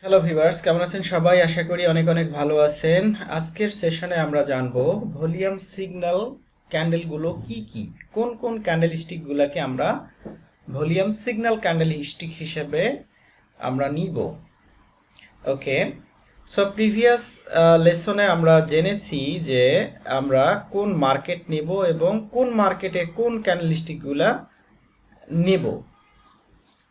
Hello viewers, কেমন আছেন সবাই? আশা করি অনেক অনেক ভালো আছেন। আজকের সেশনে আমরা জানবো ভলিউম সিগন্যাল ক্যান্ডেলগুলো কি কি, কোন কোন ক্যান্ডেল স্টিকগুলোকে আমরা ভলিউম সিগন্যাল ক্যান্ডেল স্টিক হিসেবে আমরা নিব। ওকে, সো প্রিভিয়াস লেসনে আমরা জেনেছি যে আমরা কোন মার্কেট নেব এবং কোন মার্কেটে কোন ক্যান্ডেল স্টিকগুলা নেব।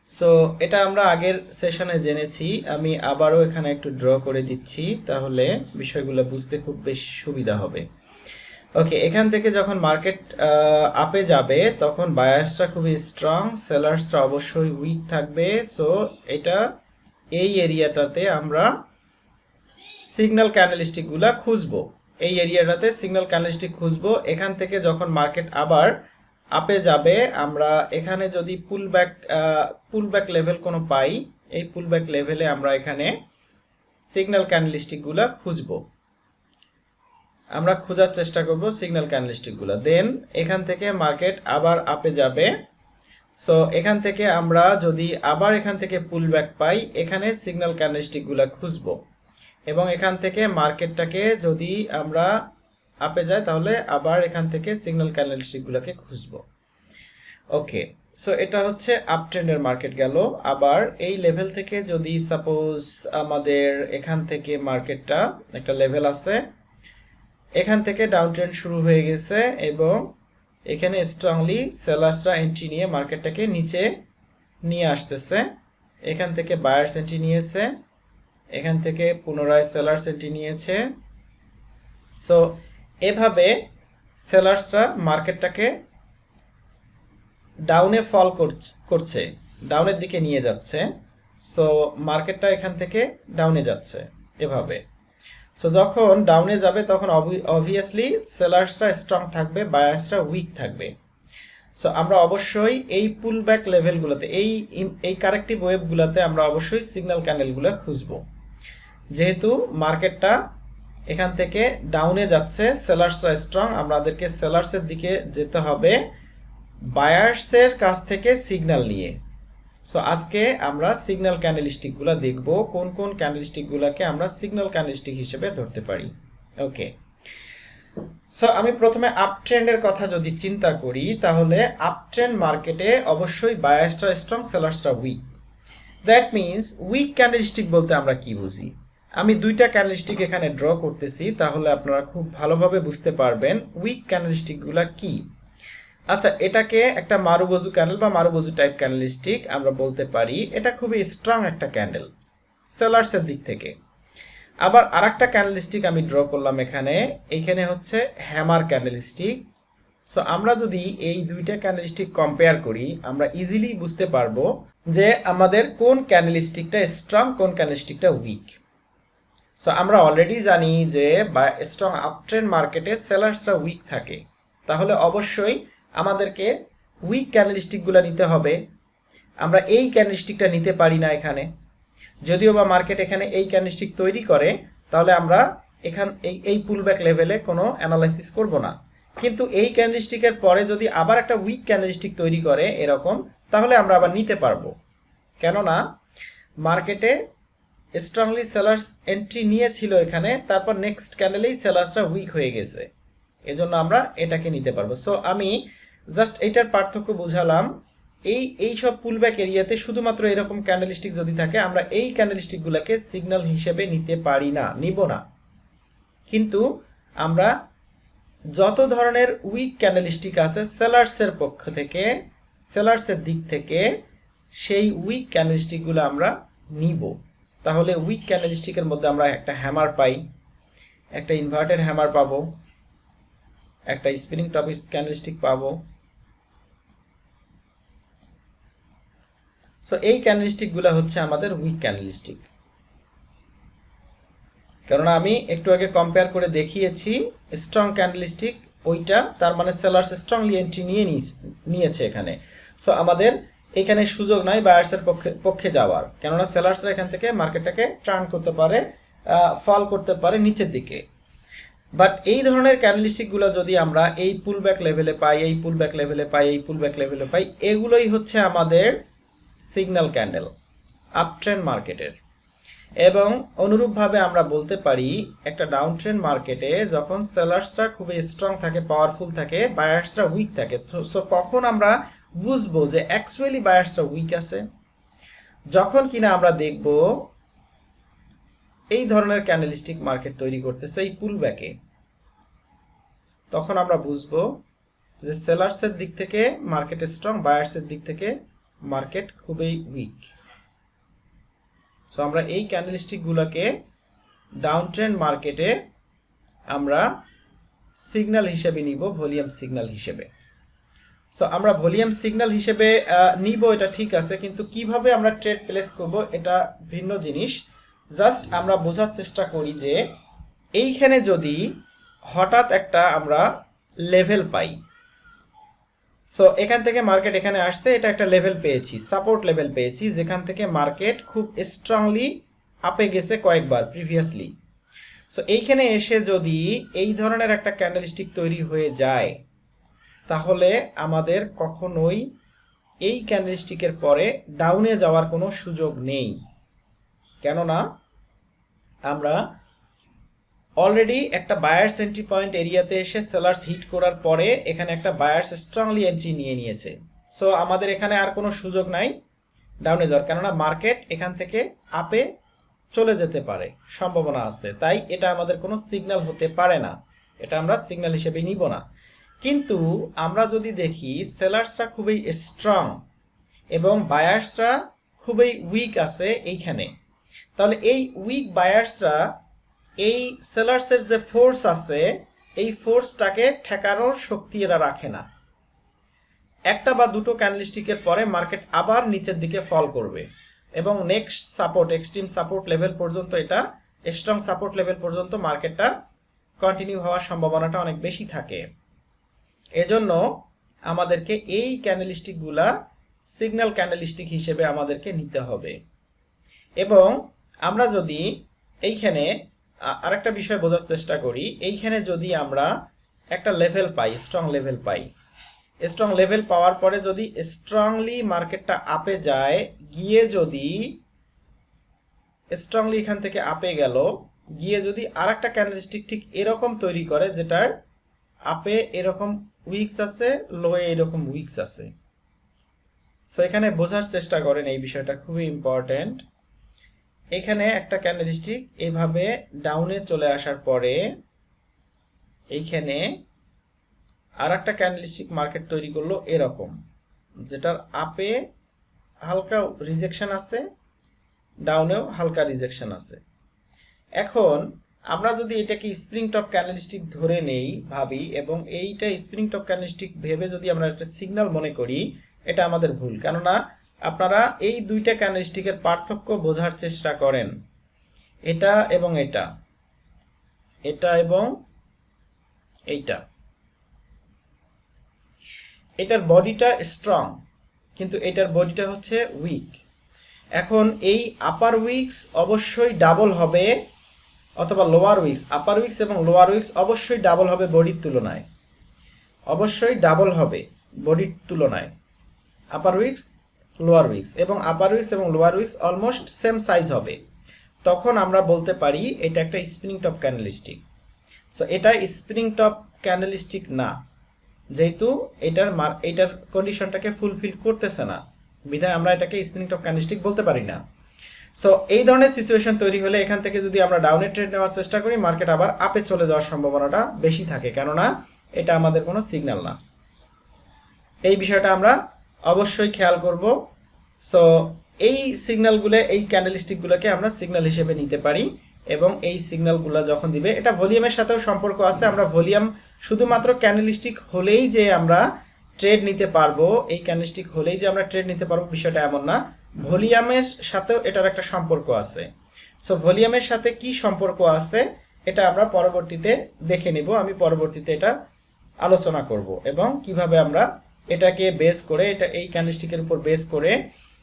সো এটা আমরা আগের সেশনে জেনেছি। আমি আবারও এখানে একটু ড্র করে দিচ্ছি, তাহলে বিষয়গুলো বুঝতে খুব বেশি সুবিধা হবে। ওকে, এখান থেকে যখন মার্কেট আপে যাবে তখন বায়ার্সরা খুবই স্ট্রং, সেলার্সরা অবশ্যই উইক থাকবে। সো এটা এই এরিয়াটাতে আমরা সিগন্যাল ক্যান্ডেলস্টিকগুলো খুঁজবো। এই এরিয়াটাতে সিগন্যাল ক্যান্ডেলস্টিক খুঁজবো। এখান থেকে যখন মার্কেট আবার আপে যাবে, আমরা এখানে যদি পুলব্যাক লেভেল কোনো পাই, এই পুলব্যাক লেভেলে আমরা এখানে সিগন্যাল ক্যান্ডেলস্টিকগুলো খুঁজবো। আমরা খোঁজার চেষ্টা করব সিগন্যাল ক্যান্ডেলস্টিকগুলো। দেন এখান থেকে মার্কেট আবার আপে যাবে। সো এখান থেকে আমরা যদি আবার এখান থেকে পুলব্যাক পাই, এখানে সিগন্যাল ক্যান্ডেলস্টিকগুলো খুঁজবো এবং এখান থেকে মার্কেটটাকে যদি আমরা আপে যাই তাহলে আবার এখান থেকে সিগন্যাল ক্যান্ডেলস্টিকগুলোকে খুঁজবো। ওকে, সো এটা হচ্ছে আপ ট্রেন্ডের মার্কেট গেল। আবার এই লেভেল থেকে যদি সাপোজ আমাদের এখান থেকে মার্কেটটা একটা লেভেল আছে, এখান থেকে ডাউন ট্রেন্ড শুরু হয়ে গেছে এবং এখানে স্ট্রংলি সেলার্সরা এন্ট্রি নিয়ে মার্কেটটাকে নিচে নিয়ে আসতেছে। এখান থেকে বায়ার্স এন্ট্রি নিয়েছে, এখান থেকে পুনরায় সেলার্স এন্ট্রি নিয়েছে। সো এভাবে সেলার্সরা মার্কেটটাকে ডাউনে ফল করছে, ডাউনের দিকে নিয়ে যাচ্ছে। সো মার্কেটটা এখান থেকে ডাউনে যাচ্ছে এভাবে। সো যখন ডাউনে যাবে তখন অবভিয়াসলি সেলার্সরা স্ট্রং থাকবে, বায়ার্সরা উইক থাকবে। সো আমরা অবশ্যই এই পুলব্যাক লেভেলগুলোতে, এই কারেক্টিভ ওয়েভগুলোতে আমরা অবশ্যই সিগন্যাল ক্যান্ডেলগুলো খুঁজবো। যেহেতু মার্কেটটা এখান থেকে ডাউনে যাচ্ছে, সেলার্সরা স্ট্রং, আমাদেরকে সেলার্সের দিকে যেতে হবে বায়ার্সের কাছ থেকে সিগন্যাল নিয়ে। সো আজকে আমরা সিগন্যাল ক্যান্ডেলস্টিকগুলো দেখব, কোন কোন ক্যান্ডেলস্টিকগুলোকে আমরা সিগন্যাল ক্যান্ডেলস্টিক হিসেবে ধরতে পারি। ওকে, সো আমি প্রথমে আপ ট্রেন্ডের কথা যদি চিন্তা করি, তাহলে আপ ট্রেন্ড মার্কেটে অবশ্যই বায়ার্সরা স্ট্রং, সেলার্সরা weak. That means weak candlestick বলতে আমরা কি বুঝি। আমি দুইটা ক্যান্ডেলস্টিক এখানে ড্র করতেছি, তাহলে আপনারা খুব ভালোভাবে বুঝতে পারবেন উইক ক্যান্ডেলস্টিকগুলো কি। আচ্ছা, এটাকে একটা মারুবজু ক্যান্ডেল বা মারুবজু টাইপ ক্যান্ডেলস্টিক আমরা বলতে পারি। এটা খুবই স্ট্রং একটা ক্যান্ডেল সেলার্সের দিক থেকে। আবার আরেকটা ক্যান্ডেলস্টিক আমি ড্র করলাম এখানে, এইখানে হচ্ছে হ্যামার ক্যান্ডেলস্টিক। সো আমরা যদি এই দুইটা ক্যান্ডেলস্টিক কম্পেয়ার করি, আমরা ইজিলি বুঝতে পারবো যে আমাদের কোন ক্যান্ডেলস্টিকটা স্ট্রং, কোন ক্যান্ডেলস্টিকটা উইক। সো আমরা অলরেডি জানি যে স্ট্রং আপট্রেন্ড মার্কেটে সেলার্সরা উইক থাকে, তাহলে অবশ্যই আমাদেরকে উইক ক্যান্ডেলস্টিকগুলো নিতে হবে। আমরা এই ক্যান্ডেলস্টিকটা নিতে পারি না এখানে, যদিও বা মার্কেট এখানে এই ক্যান্ডেলস্টিক তৈরি করে, তাহলে আমরা এই পুলব্যাক লেভেলে কোনো অ্যানালাইসিস করব না। কিন্তু এই ক্যান্ডেলস্টিকের পরে যদি আবার একটা উইক ক্যান্ডেলস্টিক তৈরি করে এরকম, তাহলে আমরা আবার নিতে পারবো। কেননা মার্কেটে স্ট্রংলি সেলার্স এন্ট্রি নিয়েছিল এখানে, তারপর নেক্সট ক্যান্ডেলেই সেলার্সরা উইক হয়ে গেছে, এজন্য আমরা এটাকে নিতে পারবো। সো আমি জাস্ট এইটার পার্থক্য বুঝালাম। এই সব পুলব্যাক এরিয়াতে শুধুমাত্র এরকম ক্যান্ডেলস্টিক যদি থাকে, আমরা এই ক্যান্ডেলস্টিকগুলোকে সিগন্যাল হিসেবে নিতে পারি না, নিব না। কিন্তু আমরা যত ধরনের উইক ক্যান্ডেলস্টিক আছে সেলার্সের পক্ষ থেকে, সেলার্সের দিক থেকে, সেই উইক ক্যান্ডেলস্টিকগুলো আমরা নিব। তাহলে উইক ক্যান্ডেলস্টিকের মধ্যে আমরা একটা হ্যামার পাই, একটা ইনভার্টেড হ্যামার পাবো, একটা স্পিনিং টপ ক্যান্ডেলস্টিক পাবো। সো এই ক্যান্ডেলস্টিকগুলো হচ্ছে আমাদের উইক ক্যান্ডেলস্টিক। কারণ আমি একটু আগে কম্পেয়ার করে দেখিয়েছি স্ট্রং ক্যান্ডেলস্টিক ওইটা, তার মানে সেলার্স স্ট্রংলি এন্ট্রি নিয়েছে এখানে। সো আমাদের এখানে সুযোগ নাই বায়ার্সের পক্ষে যাওয়ার, কেননা সেলার্সরা এখান থেকে মার্কেটটাকে টার্ন করতে পারে, ফল করতে পারে নিচের দিকে। বাট এই ধরনের ক্যান্ডেলস্টিকগুলো যদি আমরা এই পুলব্যাক লেভেলে পাই, এই পুলব্যাক লেভেলে পাই, এই পুলব্যাক লেভেলে পাই, এগুলোই হচ্ছে আমাদের সিগন্যাল ক্যান্ডেল আপট্রেন্ড মার্কেটের। এবং অনুরূপভাবে আমরা বলতে পারি একটা ডাউন ট্রেন্ড মার্কেটে যখন সেলার্সরা খুবই স্ট্রং থাকে, পাওয়ারফুল থাকে, বায়ার্সরা উইক থাকে, সো কখন আমরা বুঝবো যে অ্যাকচুয়ালি বায়ার্সরা উইক আছে? যখন কিনা আমরা দেখব এই ধরনের ক্যান্ডেলস্টিক মার্কেট তৈরি করতেছে এই পুলব্যাকে, তখন আমরা বুঝবো যে সেলার্সের দিক থেকে মার্কেট স্ট্রং, বায়ার্সের দিক থেকে মার্কেট খুবই উইক। সো আমরা এই ক্যান্ডেলস্টিকগুলোকে ডাউন ট্রেন্ড মার্কেটে আমরা সিগন্যাল হিসেবে নিব, ভলিউম সিগন্যাল হিসেবে। সো আমরা ভলিউম সিগন্যাল হিসেবে নিব, এটা ঠিক আছে, কিন্তু কিভাবে আমরা ট্রেড প্লেস করব এটা ভিন্ন জিনিস। জাস্ট আমরা বোঝার চেষ্টা করি যে এইখানে যদি হঠাৎ একটা আমরা লেভেল পাই, সো এখান থেকে মার্কেট এখানে আসছে, এটা একটা লেভেল পেয়েছি, সাপোর্ট লেভেল পেয়েছি, যেখান থেকে মার্কেট খুব স্ট্রংলি আপে গেছে কয়েকবার প্রিভিয়াসলি। সো এইখানে এসে যদি এই ধরনের একটা ক্যান্ডেলস্টিক তৈরি হয়ে যায়, তাহলে আমাদের কখনোই এই ক্যান্ডেলস্টিকের পরে ডাউনে যাওয়ার কোনো সুযোগ নেই। কেননা আমরা অলরেডি একটা বায়ার্স এন্ট্রি পয়েন্ট এরিয়াতে এসে সেলার্স হিট করার পরে এখানে একটা বায়ার্স স্ট্রংলি এন্ট্রি নিয়ে নিয়েছে। সো আমাদের এখানে আর কোনো সুযোগ নাই ডাউনে যাওয়ার, কেননা মার্কেট এখান থেকে আপে চলে যেতে পারে, সম্ভাবনা আছে। তাই এটা আমাদের কোনো সিগন্যাল হতে পারে না, এটা আমরা সিগন্যাল হিসেবে নিব না। কিন্তু আমরা যদি দেখি সেলার্সরা খুবই স্ট্রং এবং বায়ার্সরা খুবই উইক আছে এইখানে, তাহলে এই উইক বায়ার্সরা এই সেলার্সের যে ফোর্স আছে এই ফোর্সটাকে ঠেকানোর শক্তি এরা রাখে না। একটা বা দুটো ক্যান্ডেলস্টিকের পরে মার্কেট আবার নিচের দিকে ফল করবে এবং next support, extreme support level পর্যন্ত, এটা স্ট্রং সাপোর্ট লেভেল পর্যন্ত মার্কেটটা কন্টিনিউ হওয়ার সম্ভাবনাটা অনেক বেশি থাকে। এজন্য আমাদেরকে এই ক্যান্ডেলস্টিকগুলা সিগন্যাল ক্যান্ডেলস্টিক হিসেবে আমাদেরকে নিতে হবে। এবং আমরা যদি এইখানে আরেকটা বিষয় বোঝার চেষ্টা করি, এইখানে যদি আমরা একটা লেভেল পাই, স্ট্রং লেভেল পাই, স্ট্রং লেভেল পাওয়ার পরে যদি স্ট্রংলি মার্কেটটা আপে যায়, গিয়ে যদি স্ট্রংলি এখান থেকে আপে গেল, গিয়ে যদি আরেকটা ক্যান্ডেলস্টিক ঠিক এরকম তৈরি করে, যেটার আপে এরকম উইকস আছে, লোয়ে এরকম উইকস আছে। সো এখানে বোঝার চেষ্টা করেন, এই বিষয়টা খুবই ইম্পর্টেন্ট। এখানে একটা ক্যান্ডেলস্টিক এইভাবে ডাউনে চলে আসার পরে এইখানে আর একটা ক্যান্ডেলস্টিক মার্কেট তৈরি করলো এরকম, যেটার আপে হালকা রিজেকশন আছে, ডাউনেও হালকা রিজেকশন আছে। এখন আমরা যদি এটাকে স্প্রিং টপ ক্যান্ডেলস্টিক ধরে নেই, ভাবি, এবং এইটা স্প্রিং টপ ক্যান্ডেলস্টিক ভেবে যদি আমরা একটা সিগন্যাল মনে করি, এটা আমাদের ভুল। কেননা আপনারা এই দুইটা ক্যান্ডেলস্টিকের পার্থক্য বোঝার চেষ্টা করেন, এটা এবং এটা, এটা এবং এইটা। এটার বডিটা স্ট্রং কিন্তু এটার বডিটা হচ্ছে উইক। এখন এই আপার উইকস অবশ্যই ডাবল হবে, অথবা লোয়ার উইকস, আপার উইকস এবং লোয়ার উইকস অবশ্যই ডাবল হবে বডির তুলনায়, অবশ্যই ডাবল হবে বডির তুলনায়, আপার উইকস লোয়ার উইকস, এবং আপার উইকস এবং lower weeks almost same size হবে। তখন আমরা বলতে পারি এটা একটা স্প্রিং টপ ক্যান্ডেলস্টিক। সো এটা স্প্রিং টপ ক্যান্ডেলস্টিক না, যেহেতু এটার কন্ডিশনটাকে ফুলফিল করতেছে না, বিধায় আমরা এটাকে স্প্রিং টপ ক্যান্ডেলস্টিক বলতে পারি না। সো এই ধরনের সিচুয়েশন তৈরি হলে এখান থেকে যদি আমরা ডাউনে ট্রেড নেওয়ার চেষ্টা করি, মার্কেট আবার আপে চলে যাওয়ার সম্ভাবনাটা বেশি থাকে, কেননা এটা আমাদের কোনো সিগন্যাল না। এই বিষয়টা আমরা অবশ্যই খেয়াল করব। সো এই সিগন্যালগুলো, এই ক্যান্ডেলস্টিকগুলোকে আমরা সিগন্যাল হিসেবে নিতে পারি, এবং এই সিগন্যালগুলো যখন দিবে, এটা ভলিউমের সাথেও সম্পর্ক আছে। আমরা ভলিউম শুধুমাত্র ক্যান্ডেলস্টিক হলেই যে আমরা ট্রেড নিতে পারবো, এই ক্যান্ডেলস্টিক হলেই যে আমরা ট্রেড নিতে পারবো বিষয়টা এমন না, ভলিউমের সাথেও এটার একটা সম্পর্ক আছে। সো ভলিউমের সাথে কি সম্পর্ক আছে এটা আমরা পরবর্তীতে দেখে নিব, আমি পরবর্তীতে এটা আলোচনা করব, এবং কিভাবে আমরা এটাকে বেস করে, এটা এই ক্যান্ডেলস্টিকের উপর বেস করে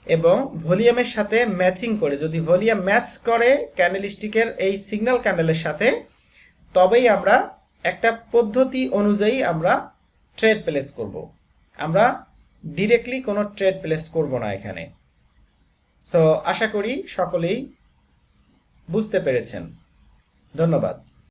এবং ভলিউমের সাথে ম্যাচিং করে, যদি ভলিউম ম্যাচ করে ক্যান্ডেলস্টিকের এই সিগন্যাল ক্যান্ডেলের সাথে, তবেই আমরা একটা পদ্ধতি অনুযায়ী আমরা ট্রেড প্লেস করব। আমরা ডিরেক্টলি কোনো ট্রেড প্লেস করব না এখানে। সো আশা করি সকলেই বুঝতে পেরেছেন। ধন্যবাদ।